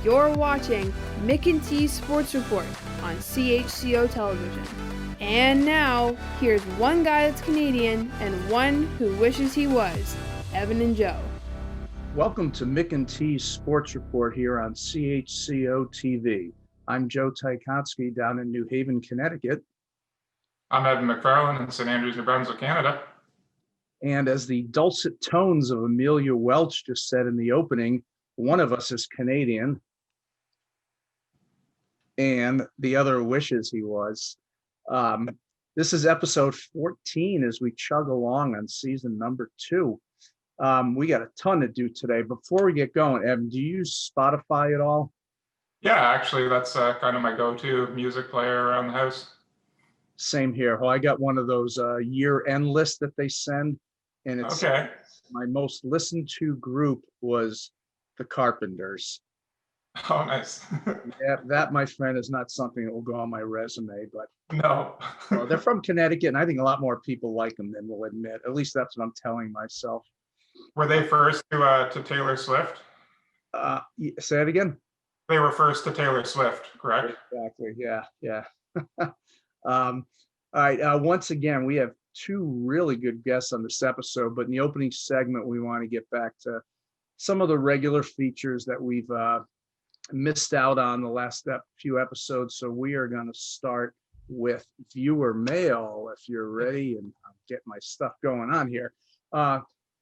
You're watching Mick and T's Sports Report on CHCO Television. And now, here's one guy that's Canadian and one who wishes he was, Evan and Joe. Welcome to Mick and T's Sports Report here on CHCO-TV. I'm Joe Ticotsky down in New Haven, Connecticut. I'm Evan McFarlane in St. Andrews, New Brunswick, Canada. And as the dulcet tones of Amelia Welch just said in the opening, one of us is Canadian and the other wishes he was. This is episode 14 as we chug along on season number 2. We got a ton to do today. Before we get going, Evan, do you use Spotify at all? Yeah, actually, that's kind of my go-to music player around the house. Same here. Well, I got one of those year-end lists that they send, and it's okay. My most listened to group was the Carpenters. Oh, nice. Yeah, that, my friend, is not something that will go on my resume, but no. Well, they're from Connecticut, and I think a lot more people like them than will admit. At least that's what I'm telling myself. Were they first to Taylor Swift? Say it again. They were first to Taylor Swift, correct? Exactly. Yeah. All right. Once again, we have two really good guests on this episode, but in the opening segment, we want to get back to some of the regular features that we've missed out on the last few episodes. So we are going to start with viewer mail, if you're ready, and I'll get my stuff going on here.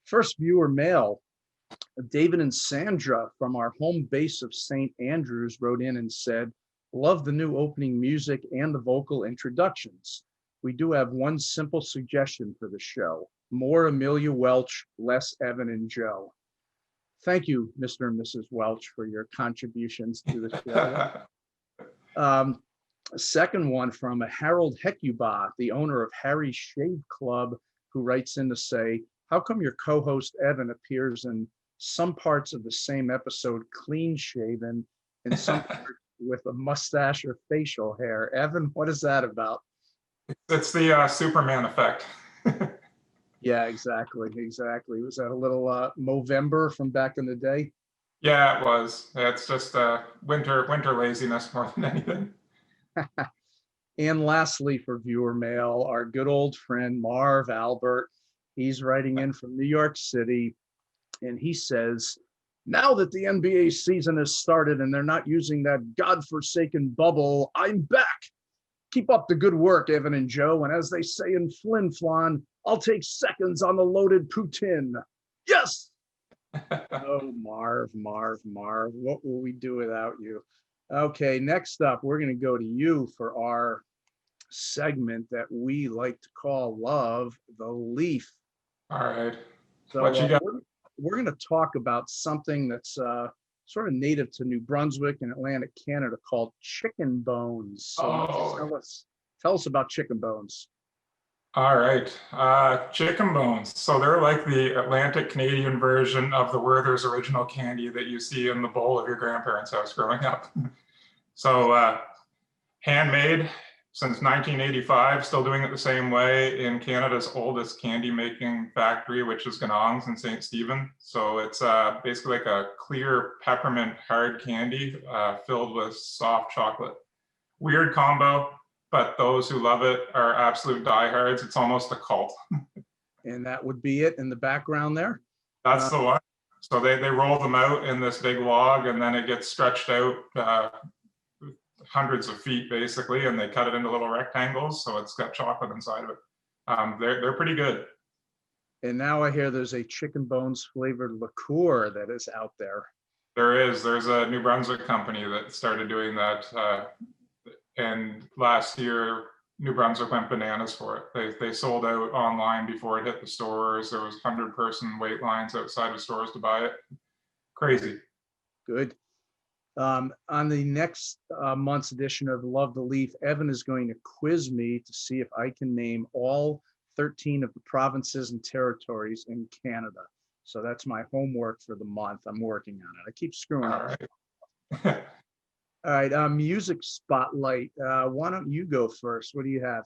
First viewer mail, David and Sandra from our home base of St. Andrews wrote in and said, love the new opening music and the vocal introductions. We do have one simple suggestion for the show. More Amelia Welch, less Evan and Joe. Thank you, Mr. and Mrs. Welch, for your contributions to the show. Second one from a Harold Hecuba, the owner of Harry's Shave Club, who writes in to say, how come your co-host Evan appears in some parts of the same episode clean shaven and some parts with a mustache or facial hair? Evan, what is that about? It's the Superman effect. Yeah, exactly. Was that a little Movember from back in the day? Yeah, it was. It's just winter laziness more than anything. And lastly, for viewer mail, our good old friend Marv Albert. He's writing in from New York City, and he says, now that the NBA season has started and they're not using that godforsaken bubble, I'm back. Keep up the good work, Evan and Joe. And as they say in Flin Flon, I'll take seconds on the loaded poutine. Yes. Oh, Marv, what will we do without you? Okay, next up, we're going to go to you for our segment that we like to call Love the Leaf. All right. So what you got? We're going to talk about something that's sort of native to New Brunswick and Atlantic Canada called chicken bones. So tell us about chicken bones. All right. Chicken bones. So they're like the Atlantic Canadian version of the Werther's original candy that you see in the bowl of your grandparents' house growing up. So handmade since 1985, still doing it the same way in Canada's oldest candy making factory, which is Ganong's in St. Stephen. So it's basically like a clear peppermint hard candy filled with soft chocolate. Weird combo, but those who love it are absolute diehards. It's almost a cult. And that would be it in the background there? That's the one. So they roll them out in this big log, and then it gets stretched out hundreds of feet basically, and they cut it into little rectangles, so it's got chocolate inside of it. They're pretty good. And now I hear there's a chicken bones flavored liqueur that is out there. There's a New Brunswick company that started doing that, and last year New Brunswick went bananas for it. They sold out online before it hit the stores. There was 100-person wait lines outside of stores to buy it. Crazy. Good. On the next month's edition of Love the Leaf, Evan is going to quiz me to see if I can name all 13 of the provinces and territories in Canada. So that's my homework for the month. I'm working on it. I keep screwing up. Right. All right, music spotlight. Why don't you go first? What do you have?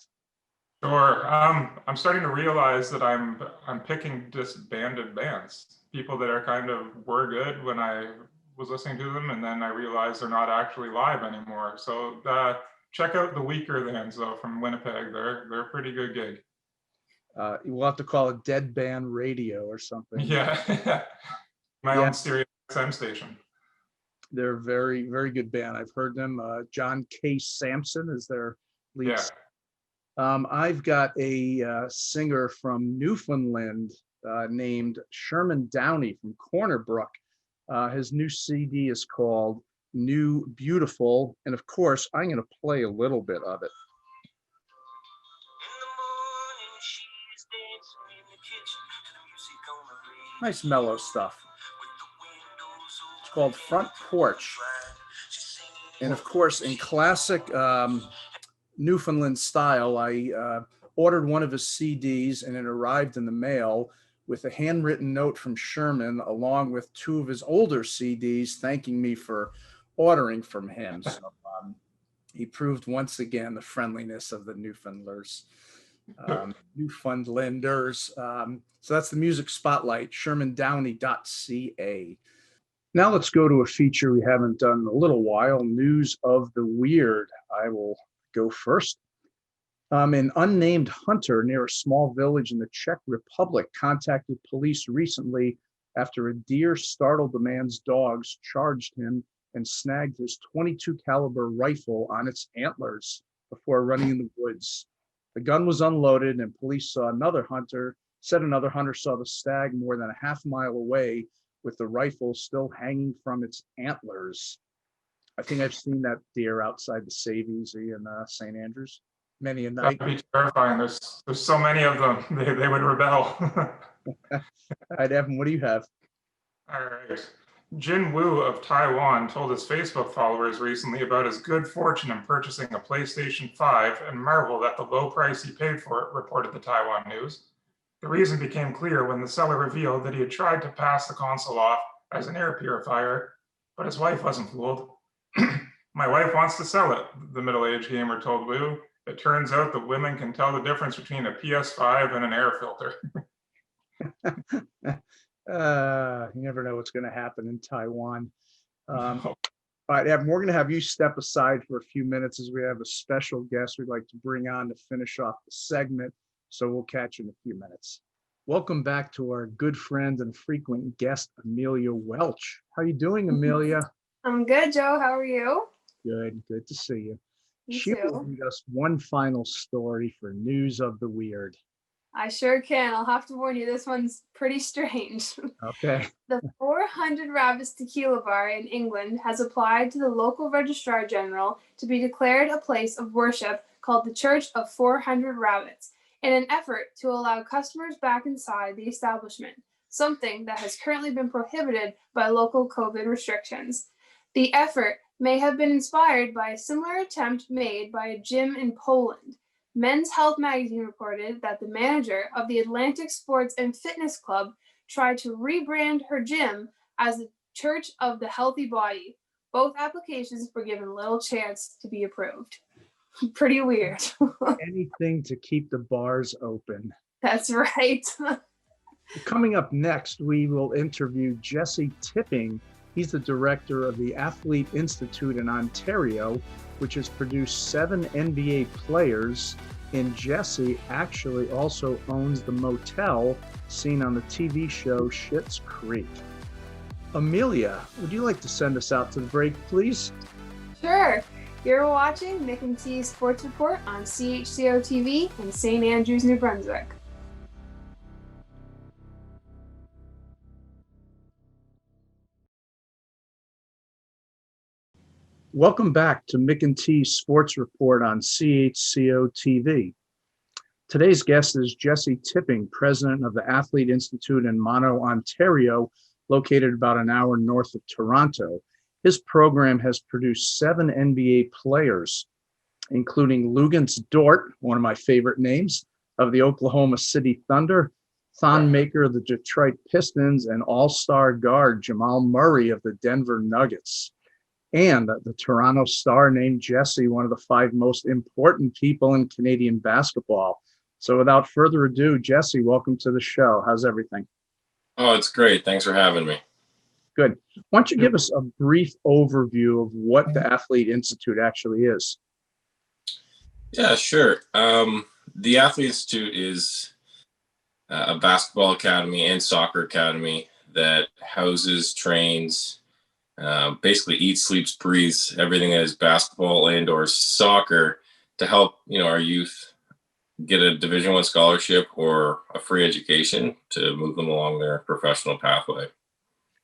Sure. I'm starting to realize that I'm picking disbanded bands, people that are kind of were good when I was listening to them, and then I realized they're not actually live anymore. So check out the Weaker Thans though from Winnipeg. They're a pretty good gig. We'll have to call it Dead Band Radio or something. Yeah, my Yeah. own Sirius XM station. They're very, very good band. I've heard them. John K. Sampson is their lead. Yeah. I've got a singer from Newfoundland named Sherman Downey from Corner Brook. His new CD is called New Beautiful. And of course, I'm going to play a little bit of it. Nice mellow stuff. It's called Front Porch. And of course, in classic Newfoundland style, I ordered one of his CDs and it arrived in the mail with a handwritten note from Sherman, along with two of his older CDs thanking me for ordering from him. So he proved once again the friendliness of the Newfoundlanders. So that's the music spotlight, shermandowney.ca. Now let's go to a feature we haven't done in a little while, News of the Weird. I will go first. An unnamed hunter near a small village in the Czech Republic contacted police recently after a deer startled the man's dogs, charged him, and snagged his .22 caliber rifle on its antlers before running in the woods. The gun was unloaded, and police said another hunter saw the stag more than a half mile away with the rifle still hanging from its antlers. I think I've seen that deer outside the Save Easy in St. Andrews many a night. That'd be terrifying. There's so many of them. They would rebel. All right, Evan, what do you have? All right. Jin Wu of Taiwan told his Facebook followers recently about his good fortune in purchasing a PlayStation 5 and marveled at the low price he paid for it, reported the Taiwan News. The reason became clear when the seller revealed that he had tried to pass the console off as an air purifier, but his wife wasn't fooled. My wife wants to sell it, the middle-aged gamer told Wu. It turns out that women can tell the difference between a PS5 and an air filter. You never know what's going to happen in Taiwan. All right, Evan, we're going to have you step aside for a few minutes as we have a special guest we'd like to bring on to finish off the segment. So we'll catch you in a few minutes. Welcome back to our good friend and frequent guest, Amelia Welch. How are you doing, Amelia? I'm good, Joe. How are you? Good to see you. You will too. read us one final story for News of the Weird. I sure can. I'll have to warn you, this one's pretty strange. Okay. The 400 Rabbits Tequila Bar in England has applied to the local Registrar General to be declared a place of worship called the Church of 400 Rabbits, in an effort to allow customers back inside the establishment, something that has currently been prohibited by local COVID restrictions. The effort may have been inspired by a similar attempt made by a gym in Poland. Men's Health magazine reported that the manager of the Atlantic Sports and Fitness Club tried to rebrand her gym as the Church of the Healthy Body. Both applications were given little chance to be approved. Pretty weird. Anything to keep the bars open. That's right. Coming up next, we will interview Jesse Tipping. He's the director of the Athlete Institute in Ontario, which has produced 7 NBA players. And Jesse actually also owns the motel seen on the TV show Schitt's Creek. Amelia, would you like to send us out to the break, please? Sure. You're watching Mick and T's Sports Report on CHCO-TV in St. Andrews, New Brunswick. Welcome back to Mick and T's Sports Report on CHCO-TV. Today's guest is Jesse Tipping, president of the Athlete Institute in Mono, Ontario, located about an hour north of Toronto. His program has produced 7 NBA players, including Luguentz Dort, one of my favorite names, of the Oklahoma City Thunder, Thon Maker of the Detroit Pistons, and all-star guard Jamal Murray of the Denver Nuggets. And the Toronto Star named Jesse one of the 5 most important people in Canadian basketball. So without further ado, Jesse, welcome to the show. How's everything? Oh, it's great. Thanks for having me. Good. Why don't you give us a brief overview of what the Athlete Institute actually is? Yeah, sure. The Athlete Institute is a basketball academy and soccer academy that houses, trains, basically eats, sleeps, breathes everything that is basketball and or soccer to help, our youth get a Division I scholarship or a free education to move them along their professional pathway.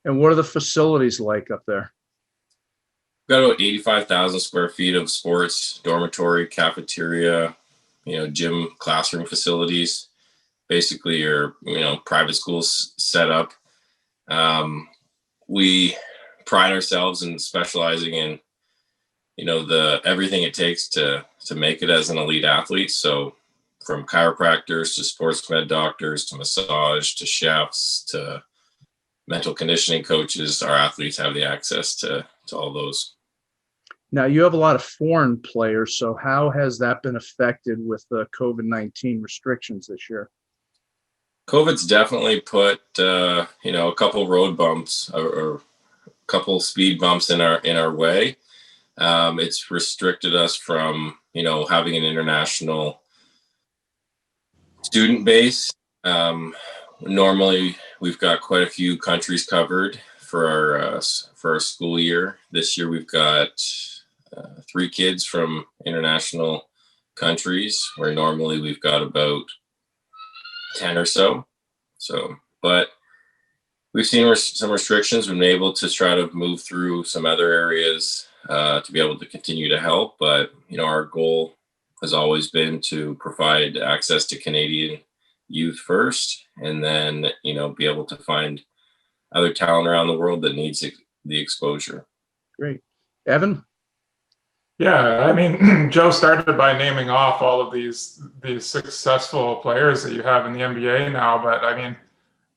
And what are the facilities like up there? We've got about 85,000 square feet of sports, dormitory, cafeteria, gym, classroom facilities. Basically your, private schools set up. We pride ourselves in specializing in, the everything it takes to make it as an elite athlete. So from chiropractors to sports med doctors to massage to chefs to mental conditioning coaches, our athletes have the access to all those. Now, you have a lot of foreign players, so how has that been affected with the COVID-19 restrictions this year? COVID's definitely put, a couple road bumps or a couple speed bumps in our way. It's restricted us from, having an international student base. Normally, we've got quite a few countries covered for our school year. This year, we've got 3 kids from international countries, where normally we've got about 10 or so. But we've seen some restrictions. We've been able to try to move through some other areas to be able to continue to help. But, our goal has always been to provide access to Canadian youth first, and then, be able to find other talent around the world that needs the exposure. Great. Evan? Yeah, I mean, Joe started by naming off all of these successful players that you have in the NBA now, but I mean,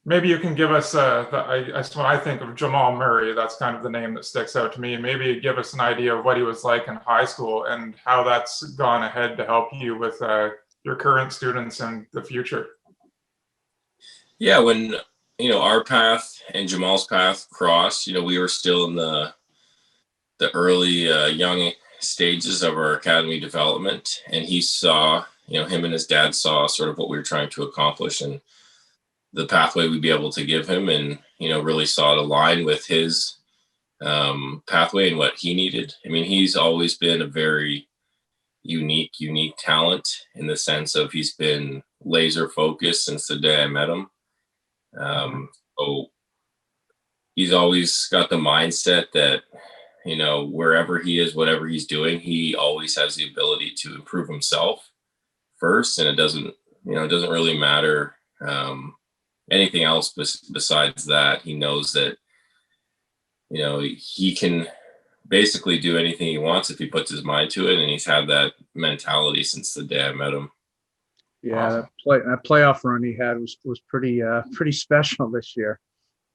maybe you can give us when I think of Jamal Murray, that's kind of the name that sticks out to me. Maybe give us an idea of what he was like in high school and how that's gone ahead to help you with your current students and the future. Yeah, when our path and Jamal's path crossed, we were still in the early young stages of our academy development, and he saw, him and his dad saw sort of what we were trying to accomplish and the pathway we'd be able to give him, and really saw it align with his pathway and what he needed. I mean, he's always been a very unique talent in the sense of he's been laser focused since the day I met him. So he's always got the mindset that, wherever he is, whatever he's doing, he always has the ability to improve himself first. And it doesn't really matter anything else besides that. He knows that, he can basically do anything he wants if he puts his mind to it. And he's had that mentality since the day I met him. Yeah, awesome. That playoff run he had was pretty special this year.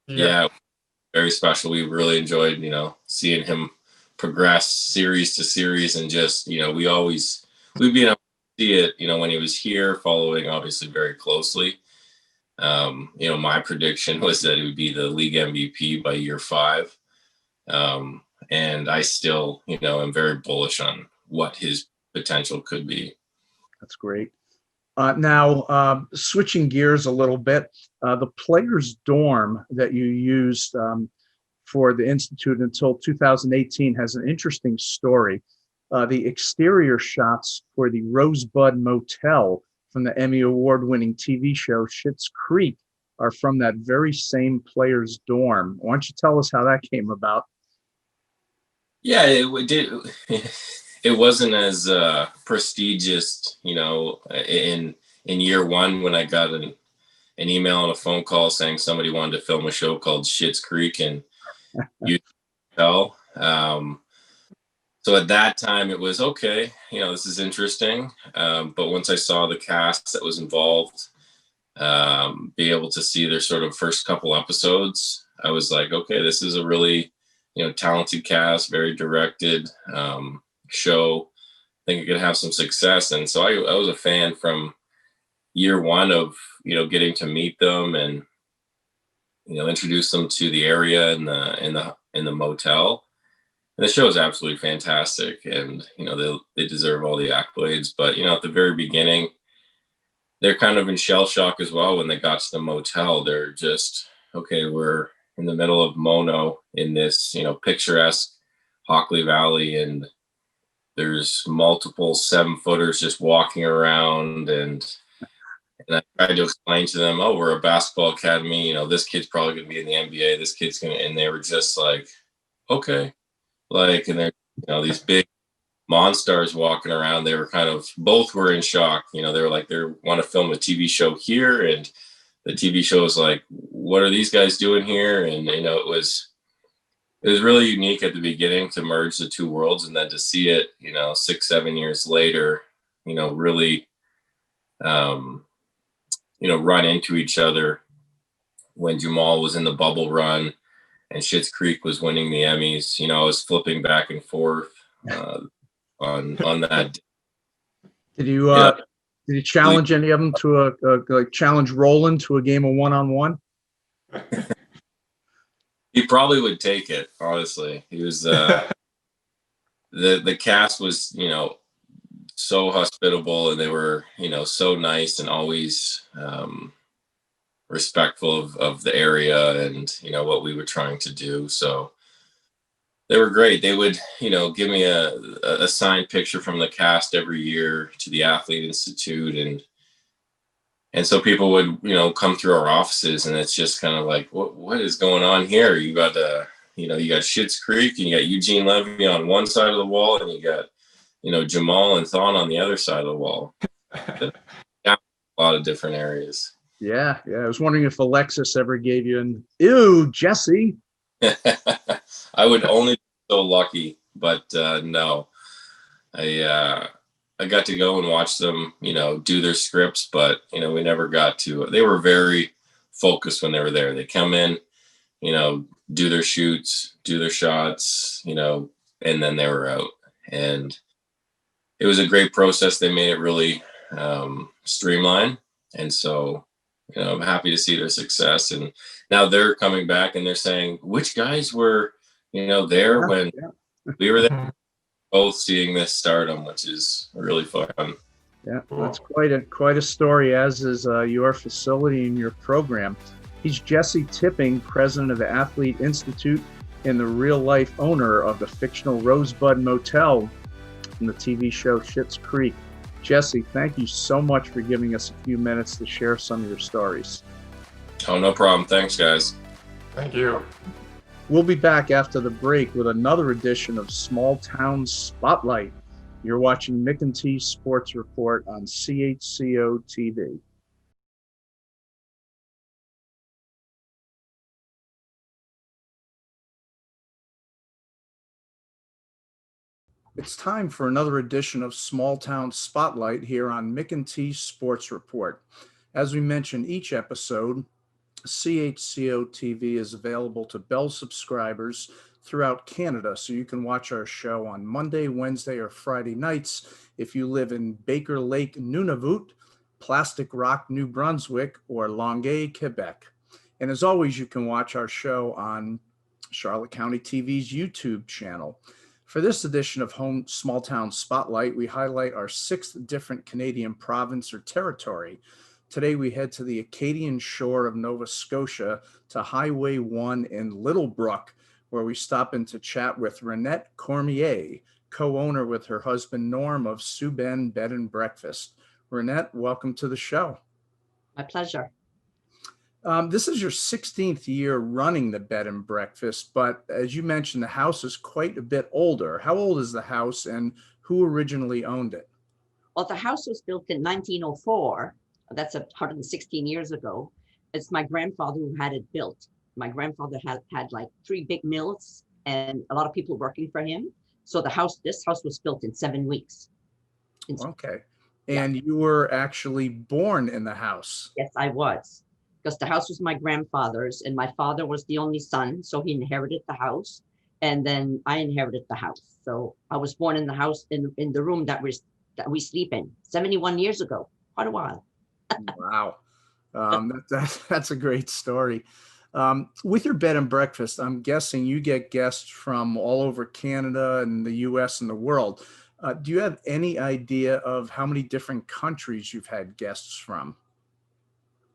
Yeah, very special. We really enjoyed, seeing him progress series to series, and just, we'd been able to see it, when he was here, following obviously very closely. My prediction was that it would be the league MVP by year 5. And I still, am very bullish on what his potential could be. That's great. Now, switching gears a little bit, the players' dorm that you used for the Institute until 2018 has an interesting story. The exterior shots for the Rosebud Motel from the Emmy Award-winning TV show Schitt's Creek are from that very same players' dorm. Why don't you tell us how that came about? Yeah, it did. It wasn't as prestigious, in year 1 when I got an email and a phone call saying somebody wanted to film a show called Schitt's Creek and you tell. So at that time it was okay, this is interesting. But once I saw the cast that was involved, be able to see their sort of first couple episodes, I was like, okay, this is a really, talented cast, very directed show. I think it could have some success. And so I was a fan from year 1 of, getting to meet them and, introduce them to the area and the motel. And the show is absolutely fantastic, and they deserve all the accolades. But at the very beginning, they're kind of in shell shock as well when they got to the motel. They're just, okay, we're in the middle of Mono in this picturesque Hockley Valley, and there's multiple 7-footers just walking around, and I tried to explain to them, oh, we're a basketball academy. This kid's probably going to be in the NBA. This kid's going to, and they were just like, okay. Like, and they're, these big monsters walking around. They were both were in shock. They were like, they want to film a TV show here. And the TV show was like, what are these guys doing here? And, it was really unique at the beginning to merge the two worlds, and then to see it, 6-7 years later, really, run into each other when Jamal was in the bubble run and Schitt's Creek was winning the Emmys. I was flipping back and forth on that. Did you challenge any of them to like challenge Roland to a game of 1-on-1? He probably would take it, honestly. He was the cast was, so hospitable, and they were, so nice and always respectful of the area and, what we were trying to do. So they were great. They would, give me a signed picture from the cast every year to the Athlete Institute. And so people would, come through our offices, and it's just kind of like, what is going on here? You got you got Schitt's Creek, and you got Eugene Levy on one side of the wall, and you got, Jamal and Thon on the other side of the wall. A lot of different areas. Yeah. I was wondering if Alexis ever gave you an ew, Jesse. I would only be so lucky, but no. I got to go and watch them, do their scripts, but we never got to. They were very focused when they were there. They come in, do their shoots, do their shots, and then they were out. And it was a great process. They made it really streamlined, and so I'm happy to see their success. And now they're coming back, and they're saying, which guys were there when we were there? Both seeing this stardom, which is really fun. Yeah, that's quite a story, as is your facility and your program. He's Jesse Tipping, president of the Athlete Institute and the real-life owner of the fictional Rosebud Motel in the TV show Schitt's Creek. Jesse, thank you so much for giving us a few minutes to share some of your stories. Oh, no problem. Thanks, guys. Thank you. We'll be back after the break with another edition of Small Town Spotlight. You're watching Mick and T Sports Report on CHCO-TV. It's time for another edition of Small Town Spotlight here on Mick and T Sports Report. As we mentioned each episode, CHCO-TV is available to Bell subscribers throughout Canada, so you can watch our show on Monday, Wednesday, or Friday nights if you live in Baker Lake, Nunavut, Plastic Rock, New Brunswick, or Longueuil, Quebec. And as always, you can watch our show on Charlotte County TV's YouTube channel. For this edition of Home Small Town Spotlight, we highlight our 6th different Canadian province or territory. Today, we head to the Acadian shore of Nova Scotia to Highway 1 in Little Brook, where we stop in to chat with Renette Cormier, co-owner with her husband Norm of SuBen Bed and Breakfast. Renette, welcome to the show. My pleasure. This is your 16th year running the bed and breakfast, but as you mentioned, the house is quite a bit older. How old is the house, and who originally owned it? Well, the house was built in 1904. That's 116 years ago. It's my grandfather who had it built. My grandfather had like 3 big mills and a lot of people working for him. So this house was built in 7 weeks. Okay. And you were actually born in the house? Yes, I was. Because the house was my grandfather's, and my father was the only son, so he inherited the house, and then I inherited the house. So I was born in the house in the room that we sleep in 71 years ago. Quite a while. Wow. That's a great story. With your bed and breakfast, I'm guessing you get guests from all over Canada and the US and the world. Do you have any idea of how many different countries you've had guests from?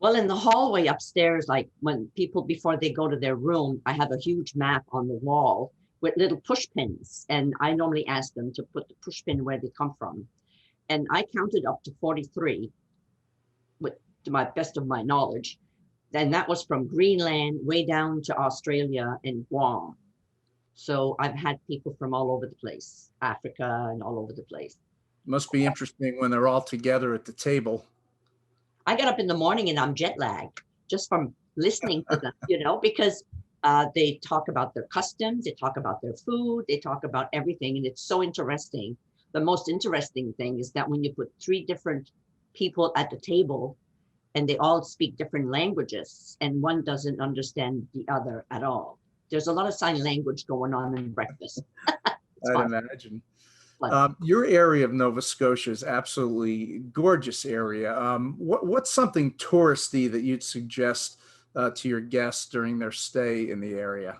Well, in the hallway upstairs, like when people, before they go to their room, I have a huge map on the wall with little push pins. And I normally ask them to put the push pin where they come from. And I counted up to 43, to my best of my knowledge. And that was from Greenland way down to Australia and Guam. So I've had people from all over the place, Africa and all over the place. Must be interesting when they're all together at the table. I get up in the morning and I'm jet lagged just from listening to them, because they talk about their customs, they talk about their food, they talk about everything. And it's so interesting. The most interesting thing is that when you put 3 different people at the table and they all speak different languages and one doesn't understand the other at all. There's a lot of sign language going on in breakfast. I'd imagine. Your area of Nova Scotia is absolutely gorgeous area. What's something touristy that you'd suggest to your guests during their stay in the area?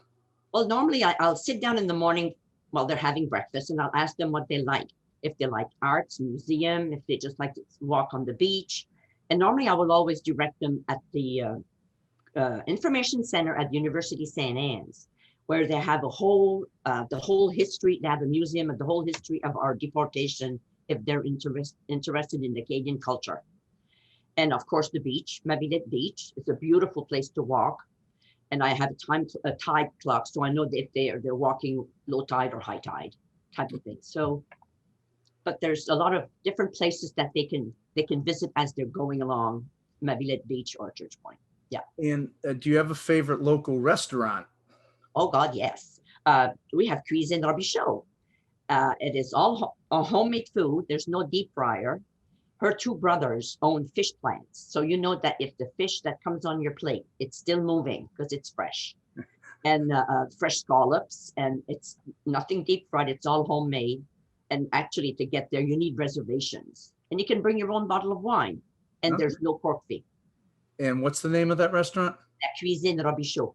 Well, normally I'll sit down in the morning while they're having breakfast and I'll ask them what they like. If they like arts, museum, if they just like to walk on the beach. And normally I will always direct them at the information center at University St. Anne's, where they have the whole history. They have a museum of the whole history of our deportation if they're interested in Acadian culture. And of course, the beach, Mavilet Beach, is a beautiful place to walk. And I have a tide clock, so I know if they're walking low tide or high tide type of thing. So, but there's a lot of different places that they can visit as they're going along Mavilet Beach or Church Point. Yeah. And do you have a favorite local restaurant? Oh God, yes. We have Cuisine Robichaud. It is all homemade food. There's no deep fryer. Her 2 brothers own fish plants. So you know that if the fish that comes on your plate, it's still moving because it's fresh. And fresh scallops, and it's nothing deep fried. It's all homemade. And actually to get there, you need reservations. And you can bring your own bottle of wine. And there's no pork fee. And what's the name of that restaurant? La Cuisine Robichaud.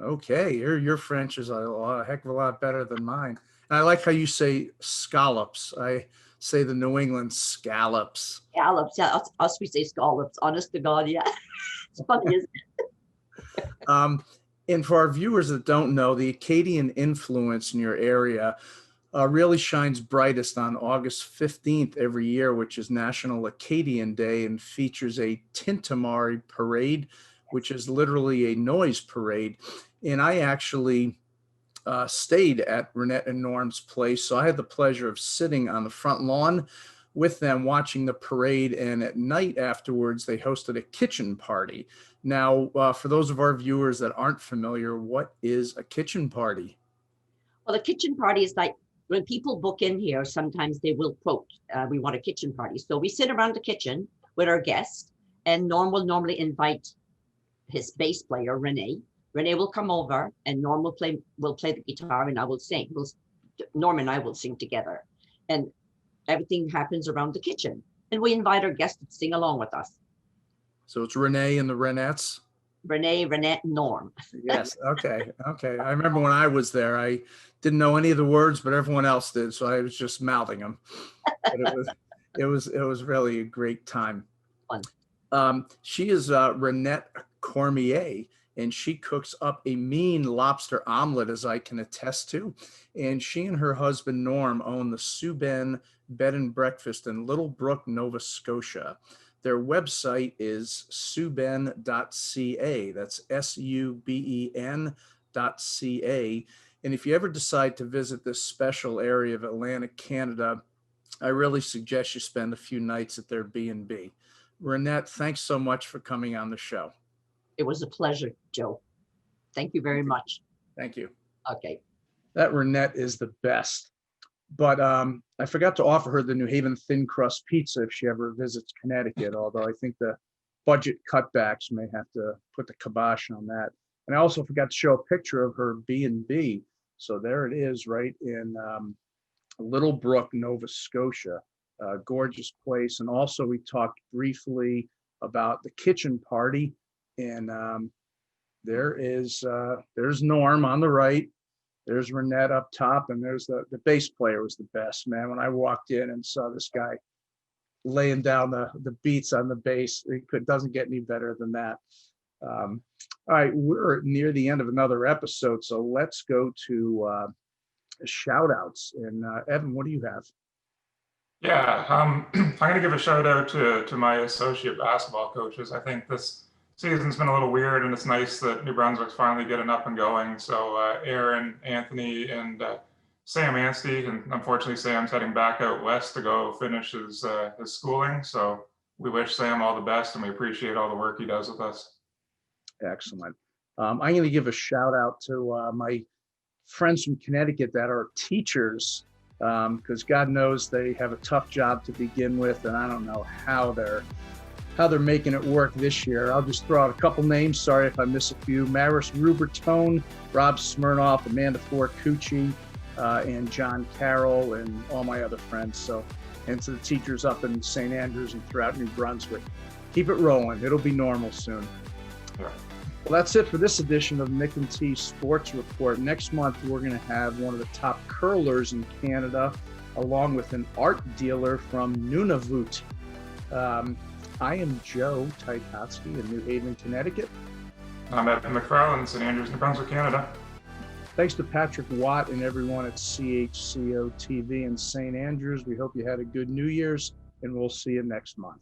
Okay, your French is a heck of a lot better than mine. And I like how you say scallops. I say the New England scallops. Scallops, yeah. Us we say scallops. Honest to God, yeah. It's funny, isn't it? And for our viewers that don't know, the Acadian influence in your area really shines brightest on August 15th every year, which is National Acadian Day, and features a Tintamari parade, which is literally a noise parade. And I actually stayed at Renette and Norm's place. So I had the pleasure of sitting on the front lawn with them watching the parade. And at night afterwards, they hosted a kitchen party. Now, for those of our viewers that aren't familiar, what is a kitchen party? Well, a kitchen party is like when people book in here, sometimes they will quote, we want a kitchen party. So we sit around the kitchen with our guests, and Norm will normally invite his bass player, Renee. Renee will come over and Norm will play the guitar and I will sing. Norm and I will sing together. And everything happens around the kitchen. And we invite our guests to sing along with us. So it's Renee and the Renettes? Renee, Renette, and Norm. Yes, okay. I remember when I was there, I didn't know any of the words, but everyone else did. So I was just mouthing them. But it was really a great time. Fun. She is Renette Cormier, and she cooks up a mean lobster omelet, as I can attest to. And she and her husband, Norm, own the SuBen Bed and Breakfast in Little Brook, Nova Scotia. Their website is suben.ca. That's SUBEN.ca. And if you ever decide to visit this special area of Atlantic Canada, I really suggest you spend a few nights at their B&B. Renette, thanks so much for coming on the show. It was a pleasure, Joe. Thank you very much. Thank you. Okay. That Renette is the best. But I forgot to offer her the New Haven thin crust pizza if she ever visits Connecticut, although I think the budget cutbacks may have to put the kibosh on that. And I also forgot to show a picture of her B&B. So there it is, right in Little Brook, Nova Scotia. Gorgeous place. And also we talked briefly about the kitchen party. And there's Norm on the right. There's Renette up top, and there's the bass player was the best, man. When I walked in and saw this guy laying down the beats on the bass, doesn't get any better than that. All right, we're near the end of another episode, so let's go to shout outs. And Evan, what do you have? Yeah, I'm going to give a shout out to my associate basketball coaches. I think this season's been a little weird, and it's nice that New Brunswick's finally getting up and going. So Aaron, Anthony, and Sam Anstey, and unfortunately Sam's heading back out west to go finish his schooling. So we wish Sam all the best, and we appreciate all the work he does with us. Excellent. I'm going to give a shout out to my friends from Connecticut that are teachers, because God knows they have a tough job to begin with, and I don't know how they're making it work this year. I'll just throw out a couple names. Sorry if I miss a few. Maris Rubertone, Rob Smirnoff, Amanda Forcucci, and John Carroll, and all my other friends. So, and to the teachers up in St. Andrews and throughout New Brunswick, keep it rolling. It'll be normal soon. Yeah. Well, that's it for this edition of Mick and T Sports Report. Next month, we're going to have one of the top curlers in Canada, along with an art dealer from Nunavut. I am Joe Ticotsky in New Haven, Connecticut. I'm at McFarlane, St. Andrews, New Brunswick, Canada. Thanks to Patrick Watt and everyone at CHCO-TV in St. Andrews. We hope you had a good New Year's, and we'll see you next month.